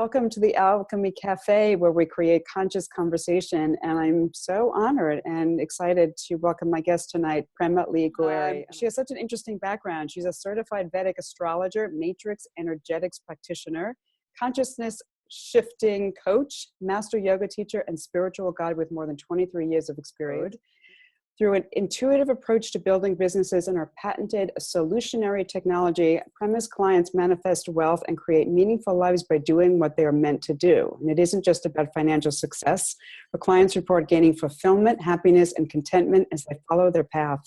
Welcome to the Alchemy Cafe, where we create conscious conversation. And I'm so honored and excited to welcome my guest tonight, Prema Lee Gurreri. She has such an interesting background. She's a certified Vedic astrologer, matrix energetics practitioner, consciousness shifting coach, master yoga teacher, and spiritual guide with more than 23 years of experience. Through an intuitive approach to building businesses and our patented solutionary technology, Prema's clients manifest wealth and create meaningful lives by doing what they are meant to do. And it isn't just about financial success. Her clients report gaining fulfillment, happiness, and contentment as they follow their path.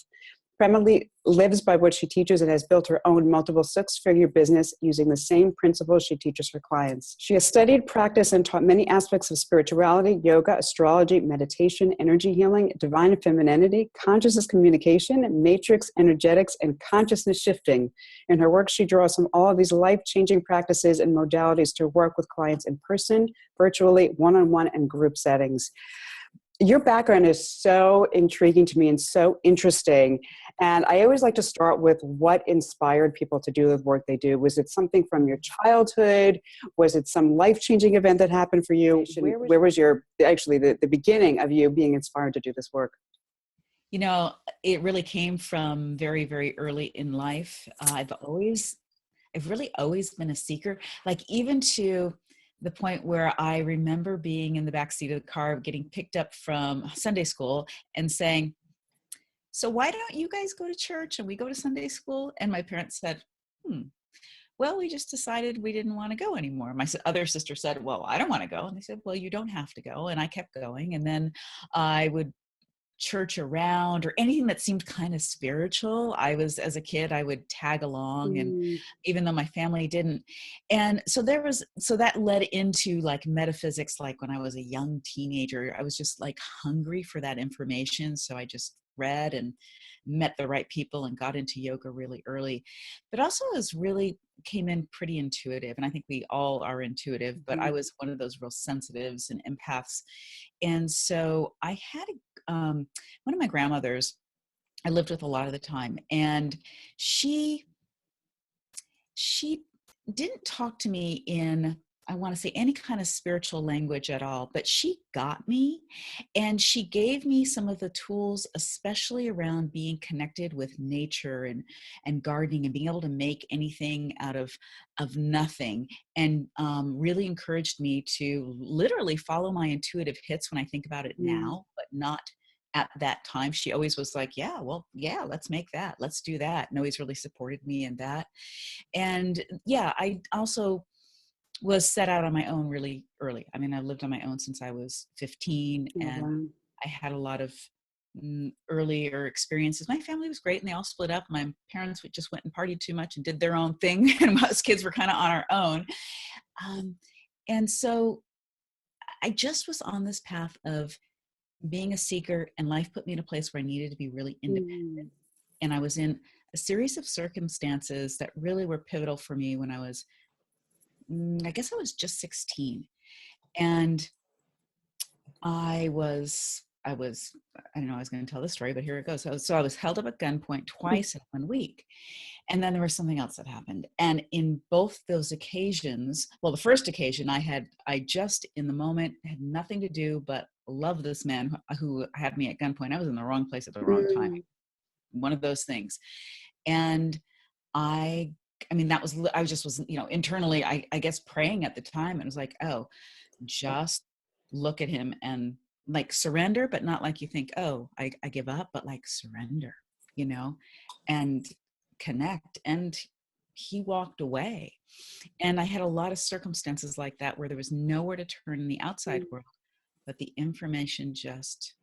Prema Lee lives by what she teaches and has built her own multiple six-figure business using the same principles she teaches her clients. She has studied, practiced, and taught many aspects of spirituality, yoga, astrology, meditation, energy healing, divine femininity, consciousness communication, matrix energetics, and consciousness shifting. In her work, she draws from all of these life-changing practices and modalities to work with clients in person, virtually, one-on-one, and group settings. Your background is so intriguing to me and so interesting. And I always like to start with what inspired people to do the work they do. Was it something from your childhood? Was it some life-changing event that happened for you? Where was the beginning of you being inspired to do this work? You know, it really came from very, very early in life. I've really always been a seeker, like even to the point where I remember being in the backseat of the car, getting picked up from Sunday school and saying, "So why don't you guys go to church and we go to Sunday school?" And my parents said, "Well, we just decided we didn't want to go anymore." My other sister said, "Well, I don't want to go." And they said, "Well, you don't have to go." And I kept going. And then I would church around or anything that seemed kind of spiritual. As a kid, I would tag along, and even though my family didn't. And so that led into like metaphysics. Like when I was a young teenager, I was just like hungry for that information. So I just read and met the right people and got into yoga really early, but also came in pretty intuitive. And I think we all are intuitive, but I was one of those real sensitives and empaths. And so I had one of my grandmothers I lived with a lot of the time, and she didn't talk to me in, I want to say, any kind of spiritual language at all, but she got me, and she gave me some of the tools, especially around being connected with nature and gardening and being able to make anything out of nothing, and really encouraged me to literally follow my intuitive hits when I think about it now, but not at that time. She always was like, "Yeah, let's make that, let's do that," and always really supported me in that. And yeah, I also was set out on my own really early. I mean, I lived on my own since I was 15, and I had a lot of earlier experiences. My family was great, and they all split up. My parents just went and partied too much and did their own thing, and us kids were kind of on our own. And so I just was on this path of being a seeker, and life put me in a place where I needed to be really independent. And I was in a series of circumstances that really were pivotal for me when I was just 16. And I don't know, I was going to tell this story, but here it goes. So I was held up at gunpoint twice in 1 week. And then there was something else that happened. And in both those occasions, well, the first occasion I just in the moment had nothing to do but love this man who had me at gunpoint. I was in the wrong place at the wrong time. One of those things. And I was internally, I guess, praying at the time, and it was like, oh, just look at him and like surrender, but not like you think, oh, I give up, but like surrender, and connect. And he walked away. And I had a lot of circumstances like that where there was nowhere to turn in the outside world, but the information just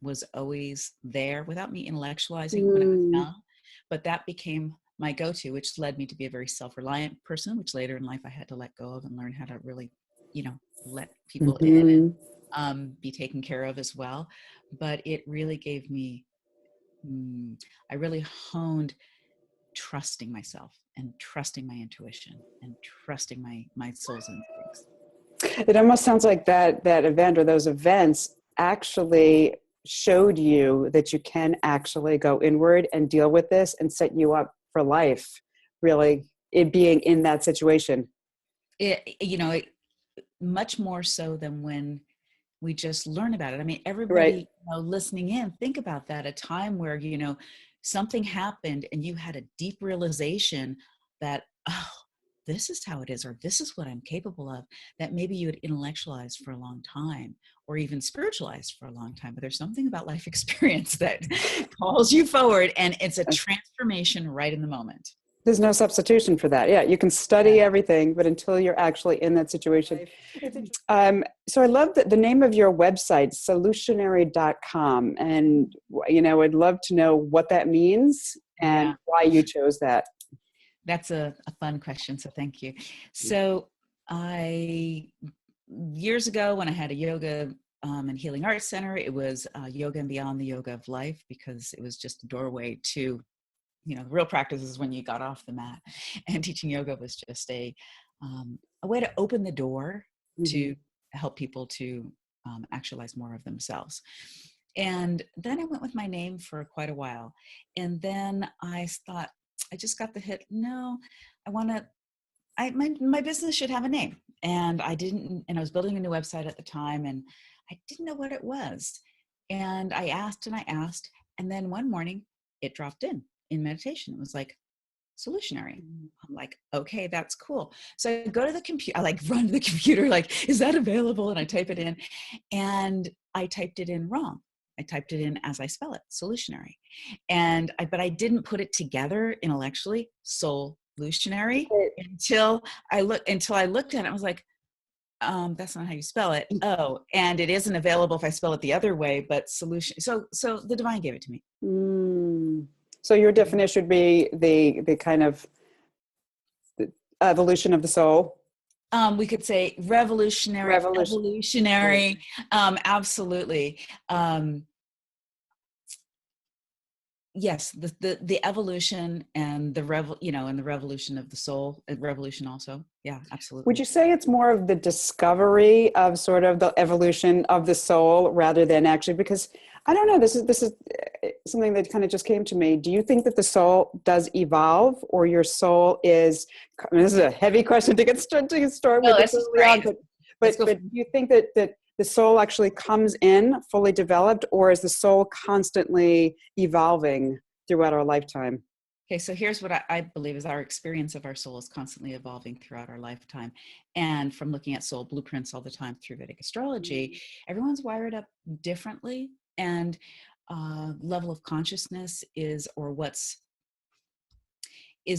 was always there without me intellectualizing when I was young. But that became my go-to, which led me to be a very self-reliant person, which later in life I had to let go of and learn how to really, let people in and be taken care of as well. But it really gave me, I really honed trusting myself and trusting my intuition and trusting my soul's instincts. It almost sounds like that event or those events actually showed you that you can actually go inward and deal with this and set you up for life, really, it being in that situation. much more so than when we just learn about it. I mean, everybody, Right. listening in, think about that, a time where, something happened and you had a deep realization that, oh, this is how it is, or this is what I'm capable of, that maybe you had intellectualized for a long time or even spiritualized for a long time. But there's something about life experience that calls you forward, and it's a transformation right in the moment. There's no substitution for that. Yeah, you can study everything, but until you're actually in that situation. So I love the name of your website, solutionary.com. And, I'd love to know what that means and why you chose that. That's a fun question. So thank you. So years ago when I had a yoga and healing arts center, it was yoga and beyond the yoga of life, because it was just a doorway to, the real practice is when you got off the mat, and teaching yoga was just a way to open the door to help people to actualize more of themselves. And then I went with my name for quite a while. And then I thought, I just got the hit. No, my business should have a name. And I didn't, and I was building a new website at the time, and I didn't know what it was. And I asked, and then one morning it dropped in meditation. It was like, Solutionary. I'm like, okay, that's cool. So I go to the computer, I run to the computer, is that available? And I type it in, and I typed it in wrong. I typed it in as I spell it, Solutionary. But I didn't put it together intellectually, Solutionary, until I looked at it. I was like, that's not how you spell it. Oh, and it isn't available if I spell it the other way, but solution. So the divine gave it to me. So your definition would be the kind of evolution of the soul. We could say revolutionary, evolutionary. Absolutely. Yes, the evolution and the and the revolution of the soul, revolution also. Yeah, absolutely. Would you say it's more of the discovery of sort of the evolution of the soul rather than actually, because I don't know, this is something that kind of just came to me. Do you think that the soul does evolve, or your soul is, this is a heavy question to get started with. This is great. But do you think that the soul actually comes in fully developed, or is the soul constantly evolving throughout our lifetime? Okay, so here's what I believe is our experience of our soul is constantly evolving throughout our lifetime. And from looking at soul blueprints all the time through Vedic astrology, everyone's wired up differently, and level of consciousness is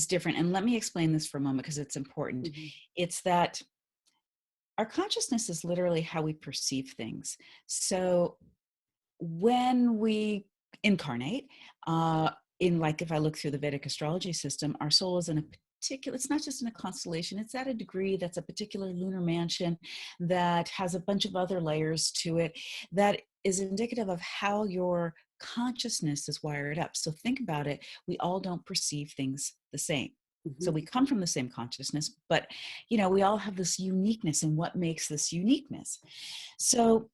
different. And let me explain this for a moment, because it's important. It's that our consciousness is literally how we perceive things. So when we incarnate, if I look through the Vedic astrology system, our soul is in a particular, it's not just in a constellation, it's at a degree that's a particular lunar mansion that has a bunch of other layers to it that is indicative of how your consciousness is wired up. So think about it. We all don't perceive things the same. So we come from the same consciousness, but, we all have this uniqueness, and what makes this uniqueness? So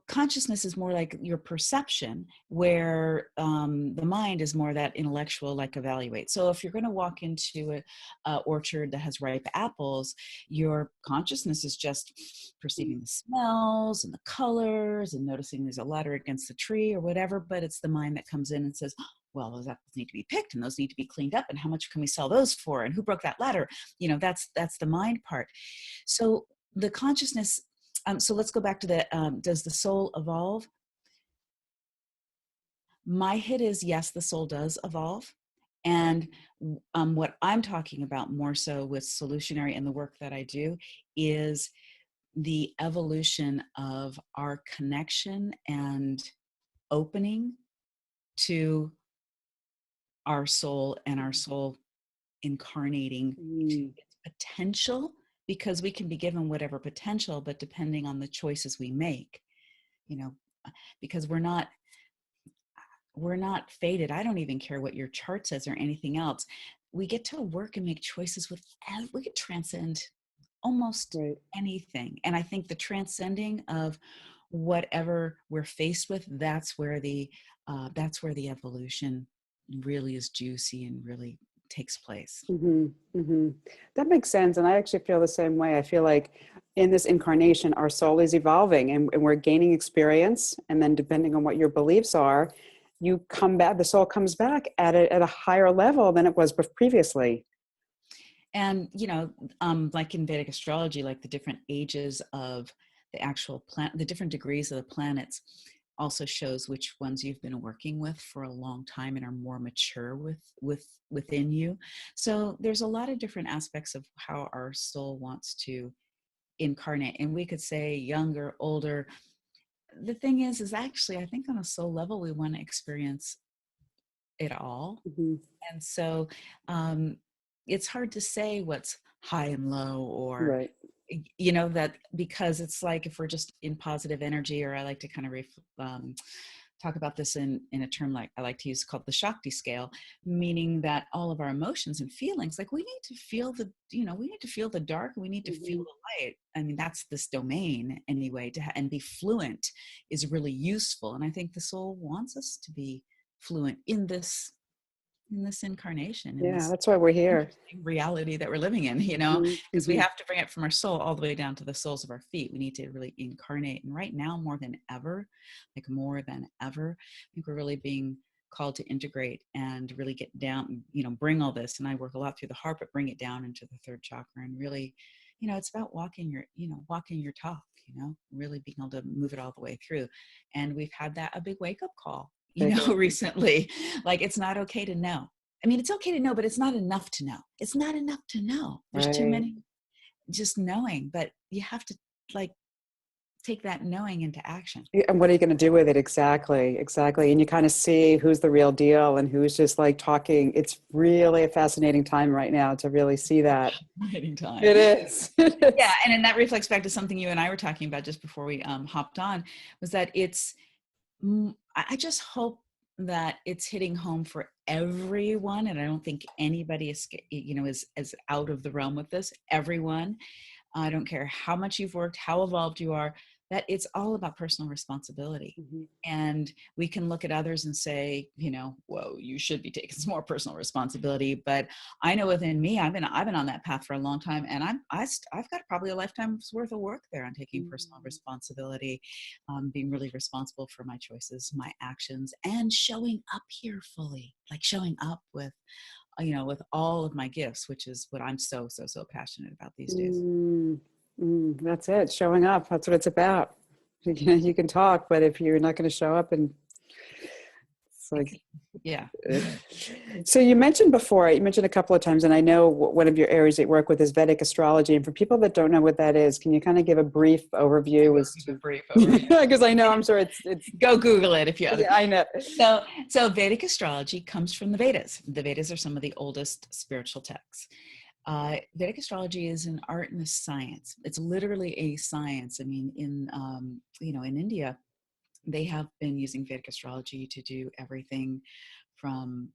consciousness is more like your perception, where the mind is more that intellectual, evaluate. So if you're going to walk into a orchard that has ripe apples, your consciousness is just perceiving the smells and the colors and noticing there's a ladder against the tree or whatever, but it's the mind that comes in and says, well, those apples need to be picked, and those need to be cleaned up, and how much can we sell those for, and who broke that ladder? That's the mind part. So the consciousness. So let's go back to does the soul evolve? My hit is yes, the soul does evolve. And what I'm talking about more so with Solutionary and the work that I do is the evolution of our connection and opening to our soul, and our soul incarnating to its potential, because we can be given whatever potential, but depending on the choices we make, because we're not fated. I don't even care what your chart says or anything else. We get to work and make choices we could transcend almost anything. And I think the transcending of whatever we're faced with, that's where the evolution really is juicy and really takes place. Mm-hmm. Mm-hmm. That makes sense. And I actually feel the same way. I feel like in this incarnation, our soul is evolving and we're gaining experience. And then depending on what your beliefs are, you come back, the soul comes back at a higher level than it was previously. And, like in Vedic astrology, like the different ages of the actual planet, the different degrees of the planets also shows which ones you've been working with for a long time and are more mature within you. So there's a lot of different aspects of how our soul wants to incarnate. And we could say younger, older. The thing is actually, I think on a soul level, we want to experience it all. Mm-hmm. And so it's hard to say what's high and low, or, Right. that, because it's like if we're just in positive energy, or I like to kind of talk about this in a term like I like to use called the Shakti scale, meaning that all of our emotions and feelings, like we need to feel we need to feel the dark, we need to feel the light. I mean, that's this domain anyway, and be fluent is really useful. And I think the soul wants us to be fluent in this incarnation, in Yeah, this that's why we're here. interesting reality that we're living in, because we Mm-hmm. have to bring it from our soul all the way down to the soles of our feet. We need to really incarnate. And right now, more than ever, I think we're really being called to integrate and really get down, bring all this. And I work a lot through the heart, but bring it down into the third chakra and really, it's about walking your talk, really being able to move it all the way through. And we've had a big wake up call, recently. Like, it's not okay to know. I mean, it's okay to know, but it's not enough to know. It's not enough to know. There's too many just knowing, but you have to take that knowing into action. And what are you going to do with it? Exactly. Exactly. And you kind of see who's the real deal and who's just like talking. It's really a fascinating time right now to really see that. Fascinating time. It is. Yeah. And that reflects back to something you and I were talking about just before we hopped on, was that I just hope that it's hitting home for everyone. And I don't think anybody is out of the realm with this. Everyone, I don't care how much you've worked, how evolved you are, that it's all about personal responsibility. Mm-hmm. And we can look at others and say, whoa, you should be taking some more personal responsibility. But I know within me, I've been on that path for a long time, and I've got probably a lifetime's worth of work there on taking personal responsibility, being really responsible for my choices, my actions, and showing up here fully, like showing up with all of my gifts, which is what I'm so passionate about these days. That's it. Showing up. That's what it's about. You can talk, but if you're not going to show up, and it's like, yeah. So you mentioned a couple of times, and I know one of your areas that you work with is Vedic astrology. And for people that don't know what that is, can you kind of give a brief overview? Because I know, I'm sure it's go Google it if you have. Yeah, I know. So Vedic astrology comes from the Vedas. The Vedas are some of the oldest spiritual texts. Vedic astrology is an art and a science. It's literally a science. I mean, in India, they have been using Vedic astrology to do everything from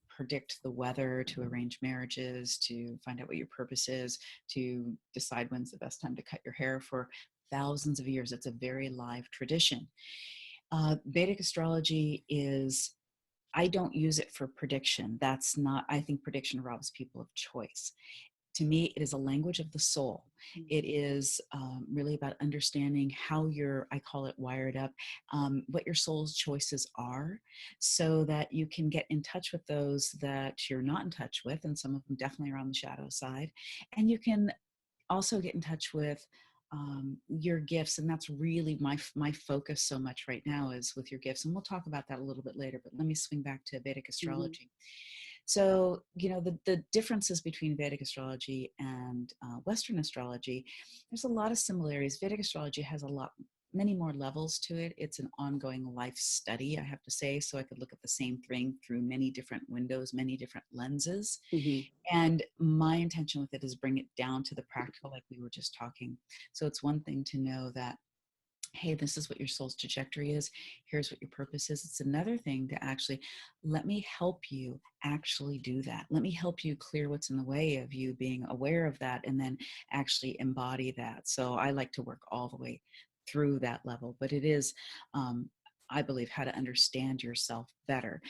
predict the weather, to arrange marriages, to find out what your purpose is, to decide when's the best time to cut your hair, for thousands of years. It's a very live tradition. Vedic astrology is, I don't use it for prediction. I think prediction robs people of choice. To me, it is a language of the soul. It is really about understanding how I call it wired up, what your soul's choices are, so that you can get in touch with those that you're not in touch with, and some of them definitely are on the shadow side. And you can also get in touch with your gifts. And that's really my focus so much right now, is with your gifts. And we'll talk about that a little bit later, but let me swing back to Vedic astrology. So, the differences between Vedic astrology and Western astrology, there's a lot of similarities. Vedic astrology has many more levels to it. It's an ongoing life study, I have to say. So I could look at the same thing through many different windows, many different lenses. And my intention with it is bring it down to the practical, like we were just talking. So it's one thing to know that, hey, this is what your soul's trajectory is. Here's what your purpose is. It's another thing to actually let me help you actually do that. Let me help you clear what's in the way of you being aware of that, and then actually embody that. So I like to work all the way through that level, but it is, I believe, how to understand yourself better.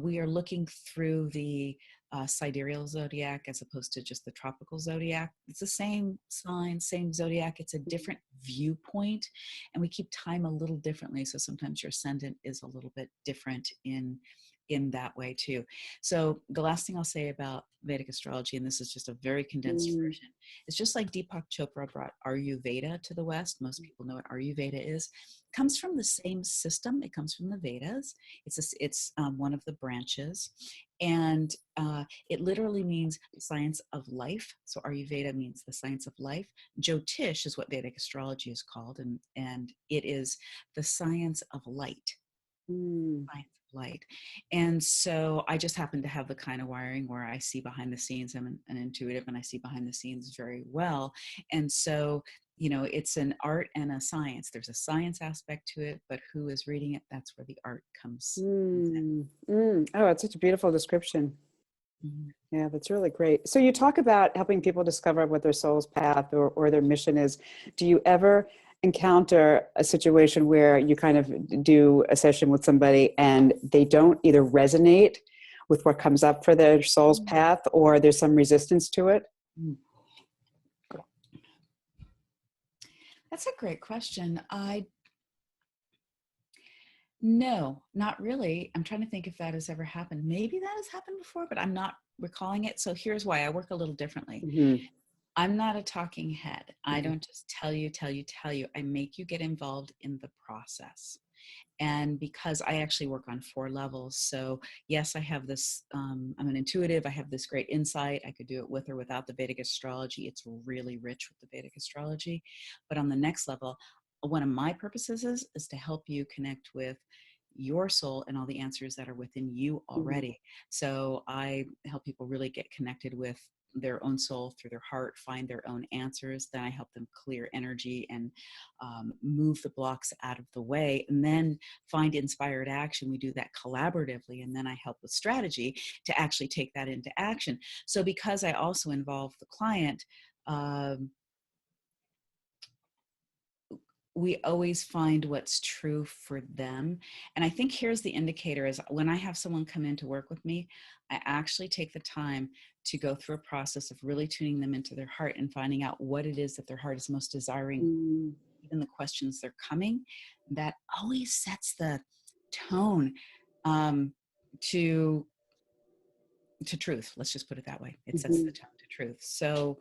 we are looking through the sidereal zodiac as opposed to just the tropical zodiac. It's the same sign, same zodiac. It's a different viewpoint, and we keep time a little differently. So sometimes your ascendant is a little bit different in that way too. So the last thing I'll say about Vedic astrology, and this is just a very condensed version, it's just like Deepak Chopra brought Ayurveda to the West. Most people know what Ayurveda is. It comes from the same system. It comes from the Vedas. It's one of the branches, and it literally means science of life. So Ayurveda means the science of life. Jyotish is what Vedic astrology is called, and it is the science of light. Science of light. And so I just happen to have the kind of wiring where I see behind the scenes. I'm an intuitive, and I see behind the scenes very well. And so, you know, it's an art and a science. There's a science aspect to it, but who is reading it, that's where the art comes in. Oh, it's such a beautiful description. Mm-hmm. Yeah, that's really great. So you talk about helping people discover what their soul's path or their mission is. Do you ever encounter a situation where you kind of do a session with somebody and they don't either resonate with what comes up for their soul's path, or there's some resistance to it? That's a great question. No, not really. I'm trying to think if that has ever happened. Maybe that has happened before, but I'm not recalling it. So here's why I work a little differently. I'm not a talking head. I don't just tell you. I make you get involved in the process. And because I actually work on 4 levels. So yes, I have this, I'm an intuitive. I have this great insight. I could do it with or without the Vedic astrology. It's really rich with the Vedic astrology. But on the next level, one of my purposes is to help you connect with your soul and all the answers that are within you already. So I help people really get connected with their own soul through their heart, find their own answers. Then I help them clear energy and move the blocks out of the way, and then find inspired action. We do that collaboratively, and then I help with strategy to actually take that into action. So because I also involve the client, we always find what's true for them. And I think here's the indicator is when I have someone come in to work with me, I actually take the time to go through a process of really tuning them into their heart and finding out what it is that their heart is most desiring, even the questions they're coming. That always sets the tone to truth. Let's just put it that way. It sets the tone to truth. So,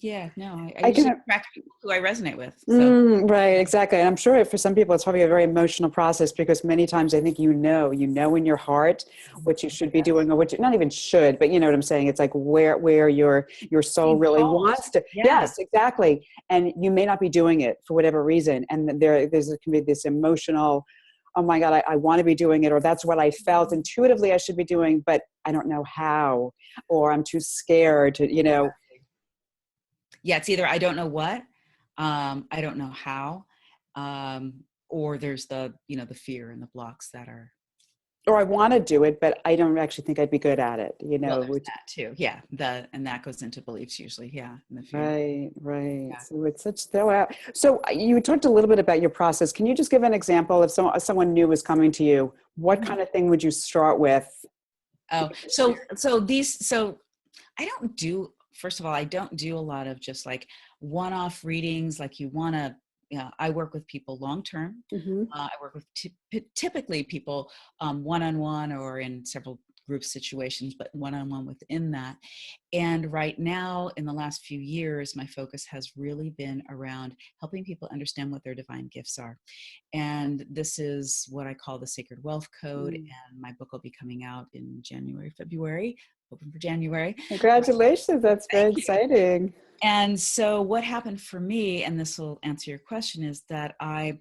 yeah, no, I usually track who I resonate with. So. Right, exactly. And I'm sure for some people, it's probably a very emotional process, because many times I think you know in your heart what you should be doing, or what you not even should, but you know what I'm saying? It's like where your soul really wants to. Yeah. Yes, exactly. And you may not be doing it for whatever reason. And there's can be this emotional, oh my God, I want to be doing it, or that's what I felt intuitively I should be doing, but I don't know how, or I'm too scared to, you know. Yeah, it's either I don't know what, I don't know how, or there's the fear and the blocks that are. Or I want to do it, but I don't actually think I'd be good at it, you know. Well, there's that too. Yeah, and that goes into beliefs usually. Yeah, in the fear. Right. Yeah. So it's such throughout. So you talked a little bit about your process. Can you just give an example if someone new was coming to you? What kind of thing would you start with? Oh, so I don't do. First of all, I don't do a lot of just like one-off readings. Like you want to, I work with people long-term. I work with typically people one-on-one or in several group situations, but one-on-one within that. And right now, in the last few years, my focus has really been around helping people understand what their divine gifts are. And this is what I call the Sacred Wealth Code. And my book will be coming out in January, February. Hoping for January. Congratulations. That's very exciting. And so what happened for me, and this will answer your question, is that I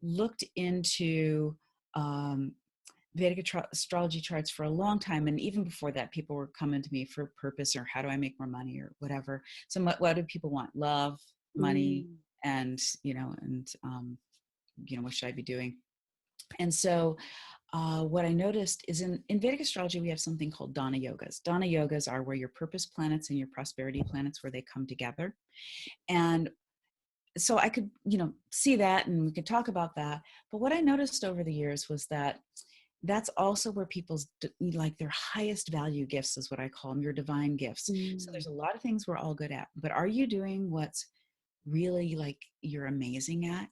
looked into Vedic astrology charts for a long time. And even before that, people were coming to me for purpose, or how do I make more money, or whatever. So what do people want? Love, money, and, what should I be doing? And so what I noticed is in Vedic astrology, we have something called Dana yogas. Dana yogas are where your purpose planets and your prosperity planets, where they come together. And so I could, see that, and we could talk about that. But what I noticed over the years was that that's also where people's like their highest value gifts is what I call them, your divine gifts. So there's a lot of things we're all good at, but are you doing what's really like you're amazing at?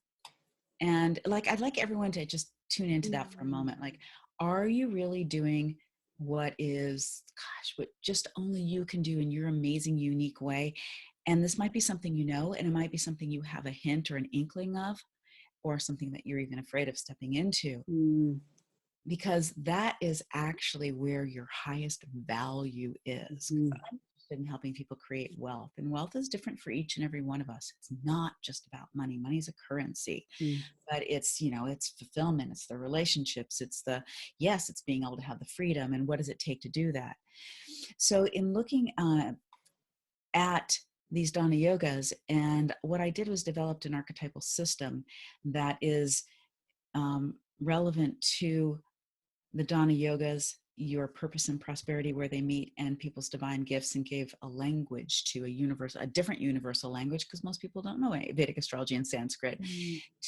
And like, I'd like everyone to just tune into that for a moment. Like, are you really doing what is, gosh, what just only you can do in your amazing, unique way? And this might be something you know, and it might be something you have a hint or an inkling of, or something that you're even afraid of stepping into. Because that is actually where your highest value is. I'm interested in helping people create wealth, and wealth is different for each and every one of us. It's not just about money. Money is a currency, but it's, you know, it's fulfillment, it's the relationships, it's the, yes, it's being able to have the freedom, and what does it take to do that? So in looking at these Dana yogas, and what I did was developed an archetypal system that is relevant to the Dana yogas, your purpose and prosperity, where they meet, and people's divine gifts, and gave a language to a different universal language, because most people don't know Vedic astrology and Sanskrit,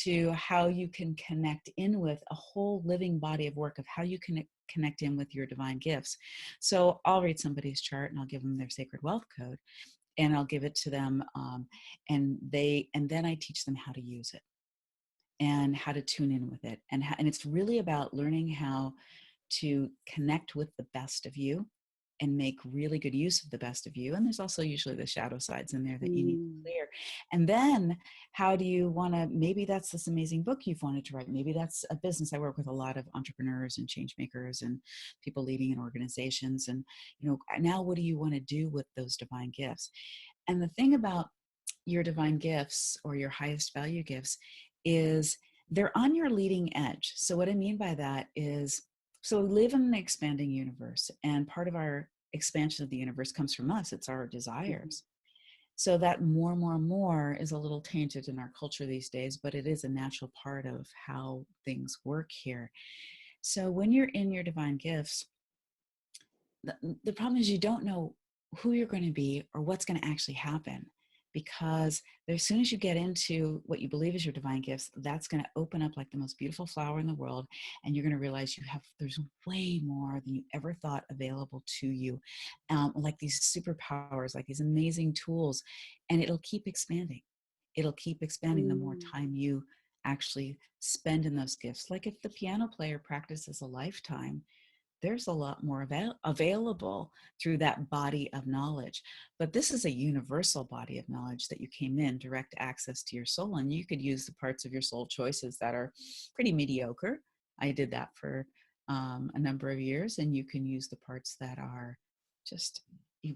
to how you can connect in with a whole living body of work of how you can connect in with your divine gifts. So I'll read somebody's chart and I'll give them their sacred wealth code, and I'll give it to them, and then I teach them how to use it and how to tune in with it. And it's really about learning how to connect with the best of you and make really good use of the best of you. And there's also usually the shadow sides in there that you need to clear. And then how do you want to, maybe that's this amazing book you've wanted to write. Maybe that's a business. I work with a lot of entrepreneurs and change makers and people leading in organizations. And, you know, now what do you want to do with those divine gifts? And the thing about your divine gifts or your highest value gifts is they're on your leading edge. So what I mean by that is, so we live in an expanding universe, and part of our expansion of the universe comes from us. It's our desires. So that more is a little tainted in our culture these days, but it is a natural part of how things work here. So when you're in your divine gifts, the problem is you don't know who you're going to be or what's going to actually happen, because as soon as you get into what you believe is your divine gifts, that's going to open up like the most beautiful flower in the world, and you're going to realize there's way more than you ever thought available to you, like these superpowers, like these amazing tools, and it'll keep expanding. It'll keep expanding the more time you actually spend in those gifts. Like if the piano player practices a lifetime, there's a lot more available through that body of knowledge. But this is a universal body of knowledge that you came in, direct access to your soul, and you could use the parts of your soul choices that are pretty mediocre. I did that for a number of years, and you can use the parts that are just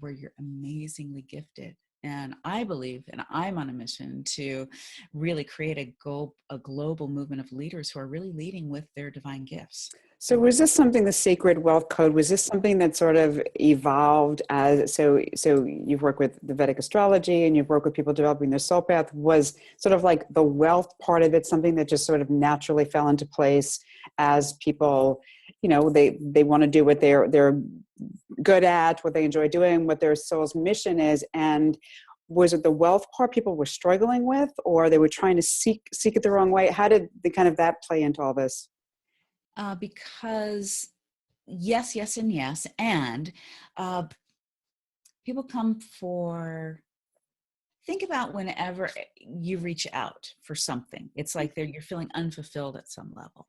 where you're amazingly gifted. And I believe, and I'm on a mission to really create a global movement of leaders who are really leading with their divine gifts. So was this something, the Sacred Wealth Code, was this something that sort of evolved as, so you've worked with the Vedic astrology and you've worked with people developing their soul path, was sort of like the wealth part of it something that just sort of naturally fell into place as people, you know, they want to do what they're good at, what they enjoy doing, what their soul's mission is, and was it the wealth part people were struggling with, or they were trying to seek it the wrong way? How did the kind of that play into all this? Because yes, and yes. And people come for, think about whenever you reach out for something, it's like you're feeling unfulfilled at some level.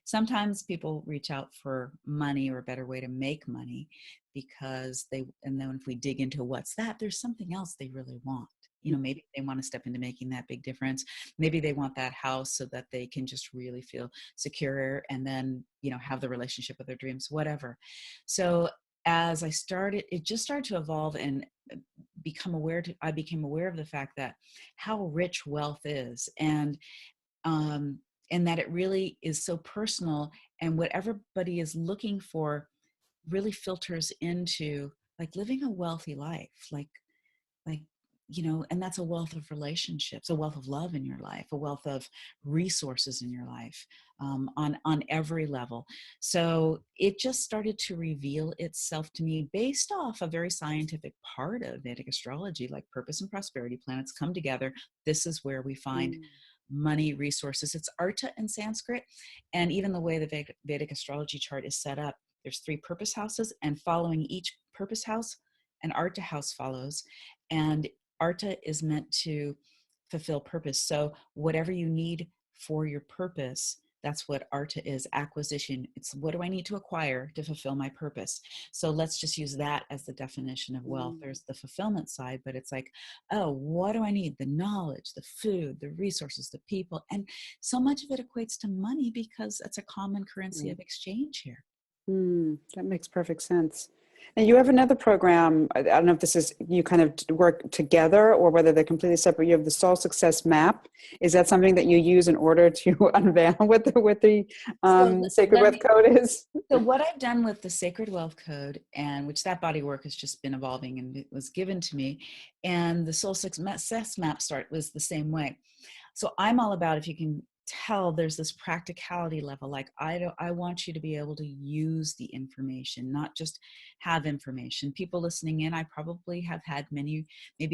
Sometimes people reach out for money or a better way to make money because and then if we dig into what's that, there's something else they really want. You know, maybe they want to step into making that big difference. Maybe they want that house so that they can just really feel secure and then, you know, have the relationship of their dreams, whatever. So as it just started to evolve and I became aware of the fact that how rich wealth is, and that it really is so personal, and what everybody is looking for really filters into like living a wealthy life, like you know, and that's a wealth of relationships, a wealth of love in your life, a wealth of resources in your life, on every level. So it just started to reveal itself to me based off a very scientific part of Vedic astrology, like purpose and prosperity planets come together. This is where we find money, resources. It's Arta in Sanskrit. And even the way the Vedic astrology chart is set up, there's 3 purpose houses, and following each purpose house, an Arta house follows. And Arta is meant to fulfill purpose. So whatever you need for your purpose, that's what Arta is, acquisition. It's what do I need to acquire to fulfill my purpose? So let's just use that as the definition of wealth. There's the fulfillment side, but it's like, oh, what do I need? The knowledge, the food, the resources, the people. And so much of it equates to money because that's a common currency of exchange here. That makes perfect sense. And you have another program. I don't know if this is, you kind of work together or whether they're completely separate. You have the Soul Success Map. Is that something that you use in order to unveil what the Sacred Wealth Code is? So what I've done with the Sacred Wealth Code, and which that body work has just been evolving and it was given to me, and the Soul Success Map was the same way. So I'm all about, if you can tell, there's this practicality level. Like I want you to be able to use the information, not just have information. People listening in, I probably have had maybe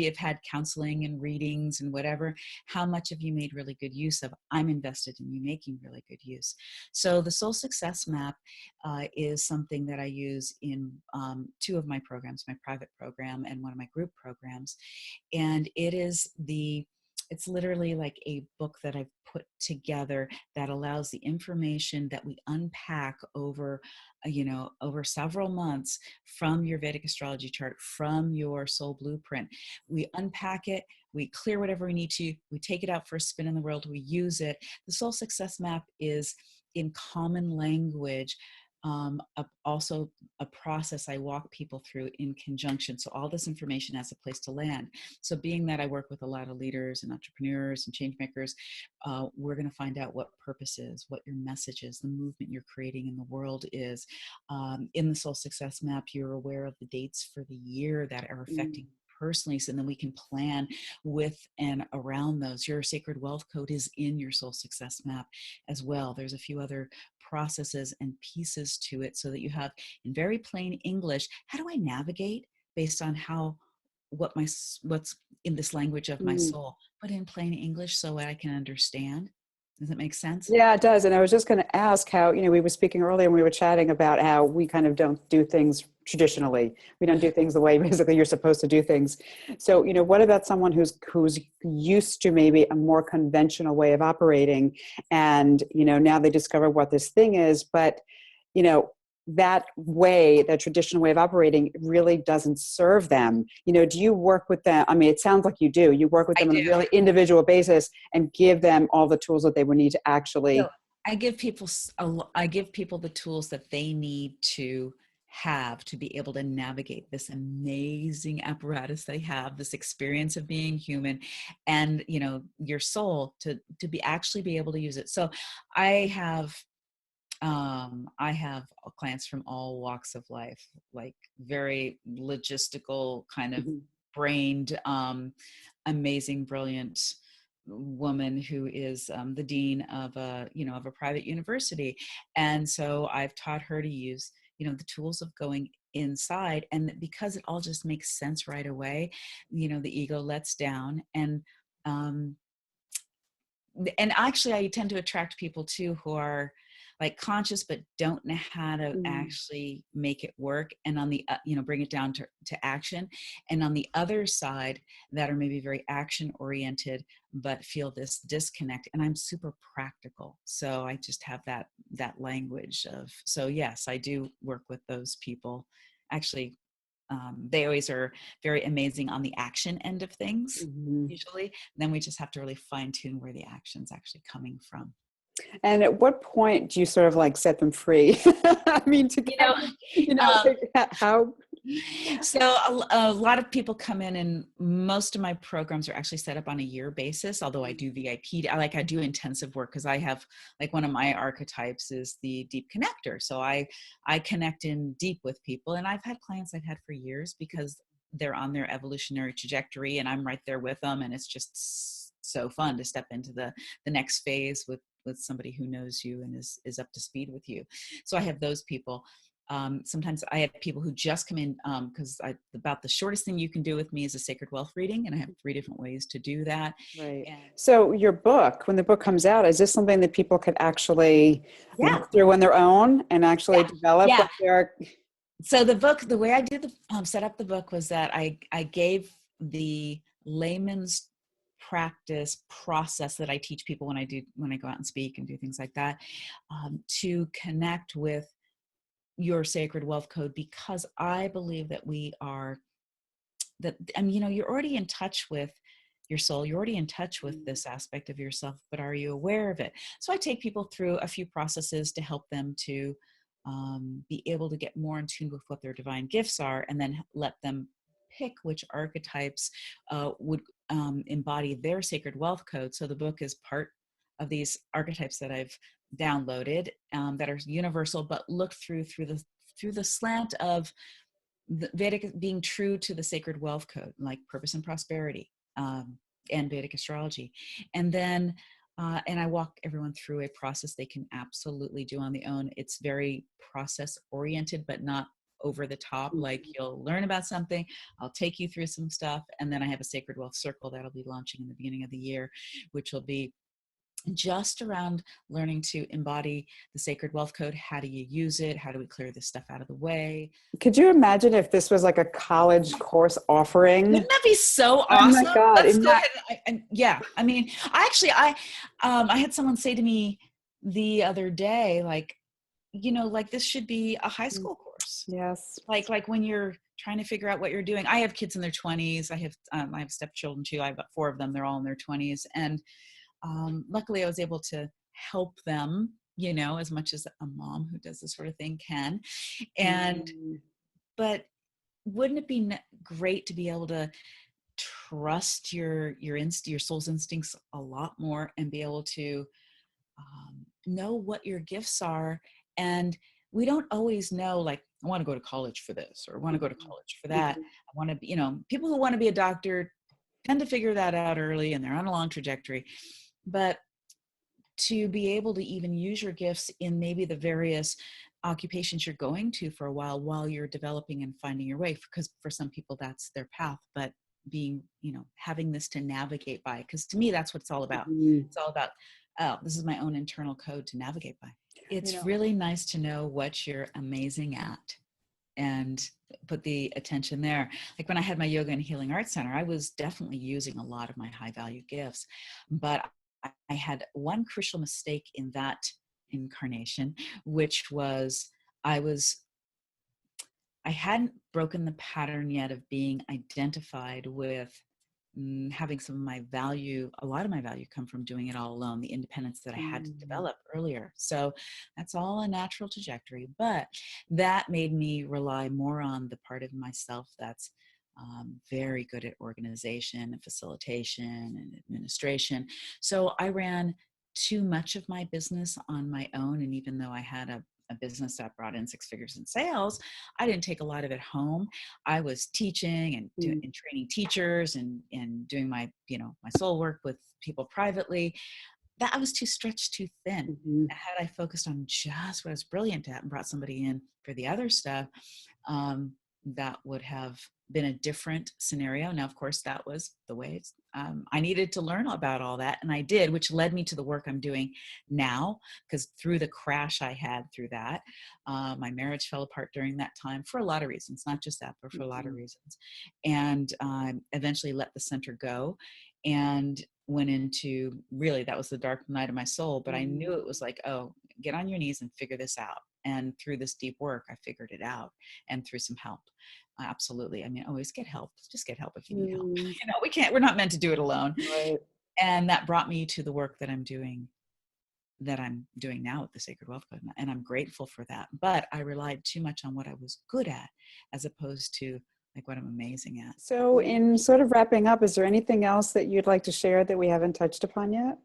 have had counseling and readings and whatever. How much have you made really good use of? I'm invested in you making really good use. So the Soul Success Map is something that I use in 2 of my programs, my private program and one of my group programs. And it's literally like a book that I've put together that allows the information that we unpack over several months from your Vedic astrology chart, from your soul blueprint. We unpack it, we clear whatever we need to, we take it out for a spin in the world, we use it. The Soul Success Map is in common language. Also a process I walk people through in conjunction. So all this information has a place to land. So being that I work with a lot of leaders and entrepreneurs and change makers, we're going to find out what purpose is, what your message is, the movement you're creating in the world is. In the Soul Success Map, you're aware of the dates for the year that are affecting personally, so then we can plan with and around those. Your Sacred Wealth Code is in your Soul Success Map as well. There's a few other processes and pieces to it so that you have, in very plain English, how do I navigate based on what's in this language of my soul, but in plain English so I can understand. Does that make sense? Yeah, it does. And I was just going to ask how, we were speaking earlier when we were chatting about how we kind of don't do things traditionally. We don't do things the way basically you're supposed to do things. So, what about someone who's used to maybe a more conventional way of operating and, now they discover what this thing is, but, that traditional way of operating really doesn't serve them. Do you work with them? I mean, it sounds like you do. You work with them on a really individual basis and give them all the tools that they would need to actually. So I give people the tools that they need to have to be able to navigate this amazing apparatus they have, this experience of being human, and your soul to actually be able to use it. So I have clients from all walks of life, like very logistical kind of brained, amazing, brilliant woman who is the dean of a private university. And so I've taught her to use, the tools of going inside, and because it all just makes sense right away, the ego lets down. And actually I tend to attract people too who are like conscious but don't know how to actually make it work, and on the bring it down to action. And on the other side, that are maybe very action oriented but feel this disconnect. And I'm super practical, so I just have that language of, so yes, I do work with those people. Actually, they always are very amazing on the action end of things, usually. Then we just have to really fine tune where the action's actually coming from. And at what point do you sort of like set them free? I mean, how? So a lot of people come in, and most of my programs are actually set up on a year basis, although I do VIP. I do intensive work because I have, like, one of my archetypes is the deep connector. So I connect in deep with people, and I've had clients I've had for years because they're on their evolutionary trajectory and I'm right there with them. And it's just so fun to step into the next phase with somebody who knows you and is up to speed with you. So I have those people. Sometimes I have people who just come in because about the shortest thing you can do with me is a sacred wealth reading, and I have 3 different ways to do that. Right. And So your book, when the book comes out, is this something that people could actually yeah, work through on their own and actually develop yeah. what they're? So the book, the way I did the set up the book was that I gave the layman's practice process that I teach people when I go out and speak and do things like that, to connect with your sacred wealth code, because I believe that you're already in touch with your soul. You're already in touch with this aspect of yourself, but are you aware of it? So I take people through a few processes to help them to be able to get more in tune with what their divine gifts are, and then let them pick which archetypes would embody their sacred wealth code. So the book is part of these archetypes that I've downloaded that are universal, but look through the slant of the Vedic being true to the sacred wealth code, like purpose and prosperity, and Vedic astrology. And then, and I walk everyone through a process they can absolutely do on the own. It's very process oriented, but not over the top. Like, you'll learn about something, I'll take you through some stuff, and then I have a sacred wealth circle that'll be launching in the beginning of the year, which will be just around learning to embody the sacred wealth code. How do you use it? How do we clear this stuff out of the way? Could you imagine if this was like a college course offering? Wouldn't that be so awesome? Oh my God. Let's go ahead. Yeah. I mean, I had someone say to me the other day, like, like this should be a high school course. Yes. Like when you're trying to figure out what you're doing. I have kids in their 20s. I have stepchildren too. I have 4 of them. They're all in their 20s. And luckily I was able to help them, as much as a mom who does this sort of thing can. And, but wouldn't it be great to be able to trust your soul's instincts a lot more, and be able to know what your gifts are? And we don't always know, like, I want to go to college for this, or I want to go to college for that. I want to be, people who want to be a doctor tend to figure that out early, and they're on a long trajectory. But to be able to even use your gifts in maybe the various occupations you're going to for a while you're developing and finding your way, because for some people that's their path, but being, having this to navigate by, because to me that's what it's all about. It's all about, oh, this is my own internal code to navigate by. It's really nice to know what you're amazing at and put the attention there. Like when I had my yoga and healing arts center, I was definitely using a lot of my high value gifts, but I had one crucial mistake in that incarnation, which was I hadn't broken the pattern yet of being identified with having a lot of my value come from doing it all alone, the independence that I had to develop earlier. So that's all a natural trajectory, but that made me rely more on the part of myself that's very good at organization and facilitation and administration. So I ran too much of my business on my own. And even though I had a business that brought in 6 figures in sales, I didn't take a lot of it home. I was teaching and training teachers and doing my, my soul work with people privately. That I was too stretched too thin. Had I focused on just what I was brilliant at and brought somebody in for the other stuff, that would have been a different scenario. Now, of course, that was the way I needed to learn about all that. And I did, which led me to the work I'm doing now, because through the crash I had through that, my marriage fell apart during that time for a lot of reasons, not just that, but for a lot of reasons. And eventually let the center go and went into, really, that was the dark night of my soul. But I knew it was like, oh, get on your knees and figure this out. And through this deep work, I figured it out, and through some help. Absolutely. I mean, always get help. Just get help if you need help. We're not meant to do it alone. Right. And that brought me to the work that I'm doing now with the Sacred Wealth Code. And I'm grateful for that. But I relied too much on what I was good at, as opposed to like what I'm amazing at. So in sort of wrapping up, is there anything else that you'd like to share that we haven't touched upon yet?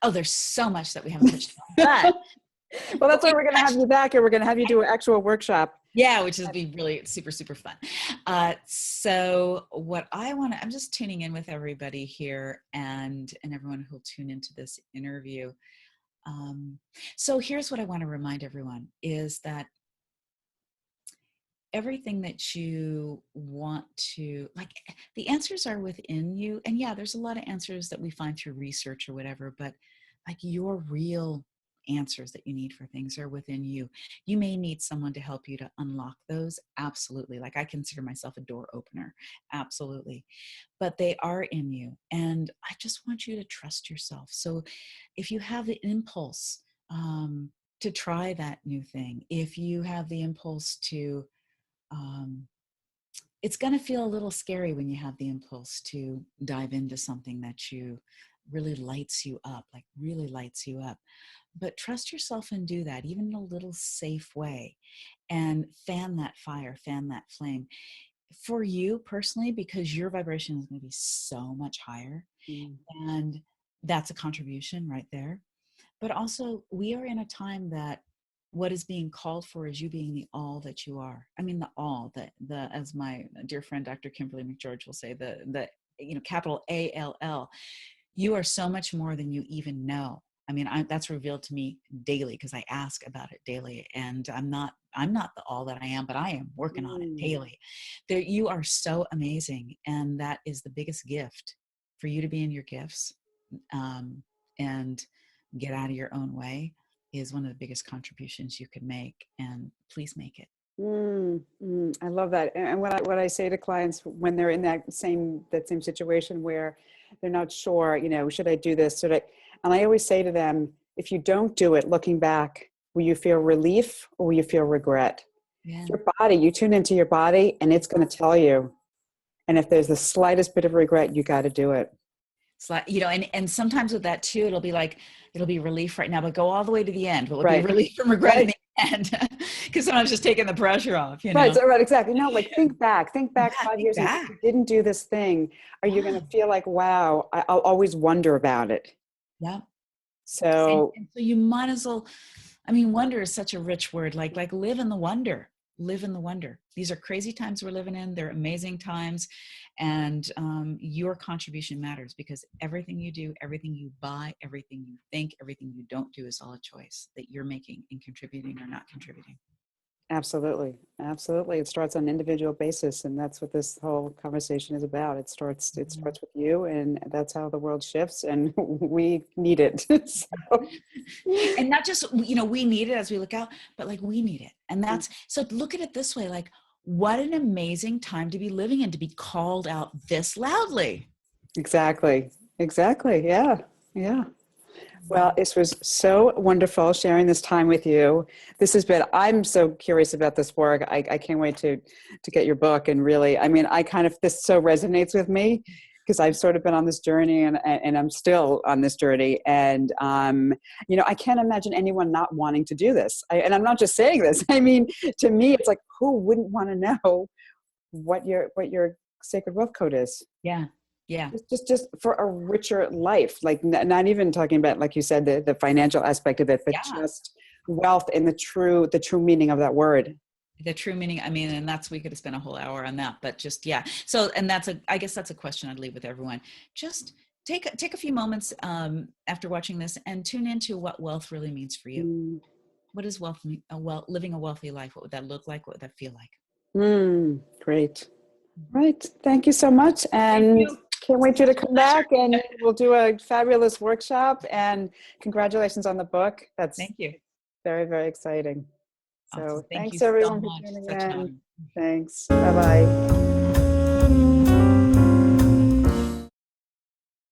Oh, there's so much that we haven't touched upon. But well, that's why we're going to have you back, and we're going to have you do an actual workshop. Yeah, which is be really super, super fun. So what I'm just tuning in with everybody here and everyone who'll tune into this interview. So here's what I want to remind everyone is that everything that you want to, like, the answers are within you. And yeah, there's a lot of answers that we find through research or whatever, but like your real answers that you need for things are within you. You may need someone to help you to unlock those. Absolutely. Like, I consider myself a door opener. Absolutely. But they are in you. And I just want you to trust yourself. So if you have the impulse to try that new thing, if you have the impulse to, it's going to feel a little scary when you have the impulse to dive into something that you really lights you up, like really lights you up. But trust yourself and do that, even in a little safe way, and fan that fire, fan that flame for you personally, because your vibration is going to be so much higher. And that's a contribution right there. But also, we are in a time that what is being called for is you being the all that you are. I mean, the all, the as my dear friend Dr. Kimberly McGeorge will say, the capital ALL. You are so much more than you even know. I mean, that's revealed to me daily because I ask about it daily. And I'm not the all that I am, but I am working on it daily. You are so amazing. And that is the biggest gift, for you to be in your gifts and get out of your own way, is one of the biggest contributions you can make. And please make it. I love that. And what I say to clients when they're in that same situation where they're not sure, should I do this? And I always say to them, if you don't do it, looking back, will you feel relief or will you feel regret? Yeah. Your body, you tune into your body and it's going to tell you. And if there's the slightest bit of regret, you got to do it. It's like, and sometimes with that too, it'll be relief right now, but go all the way to the end. But it'll be relief from regret in the end. Because sometimes just taking the pressure off, Right, exactly. No, like think back 5 years ago. If you didn't do this thing, are you going to feel like, wow, I'll always wonder about it. Yeah. So you might as well, wonder is such a rich word, like live in the wonder. Live in the wonder. These are crazy times we're living in. They're amazing times. And your contribution matters, because everything you do, everything you buy, everything you think, everything you don't do is all a choice that you're making in contributing or not contributing. Absolutely. It starts on an individual basis. And that's what this whole conversation is about. It starts with you, and that's how the world shifts, and we need it. And not just, we need it as we look out, but like we need it. And that's, so look at it this way, like what an amazing time to be living in, to be called out this loudly. Exactly. Yeah. Well, this was so wonderful sharing this time with you. I'm so curious about this work. I can't wait to get your book. And really, this so resonates with me, because I've sort of been on this journey and I'm still on this journey. And, I can't imagine anyone not wanting to do this. And I'm not just saying this. To me, it's like, who wouldn't want to know what your sacred wealth code is? Yeah. Yeah. Just for a richer life, like not even talking about, like you said, the financial aspect of it, but just wealth in the true meaning of that word. The true meaning. And we could have spent a whole hour on that, but just, yeah. So, and I guess that's a question I'd leave with everyone. Just take a few moments after watching this and tune into what wealth really means for you. What does wealth mean? Living a wealthy life. What would that look like? What would that feel like? Great. Right. Thank you so much. And can't wait you to come back, and we'll do a fabulous workshop, and congratulations on the book. Thank you. Very, very exciting. Awesome. So thanks you everyone so for tuning in. Thanks. Bye-bye.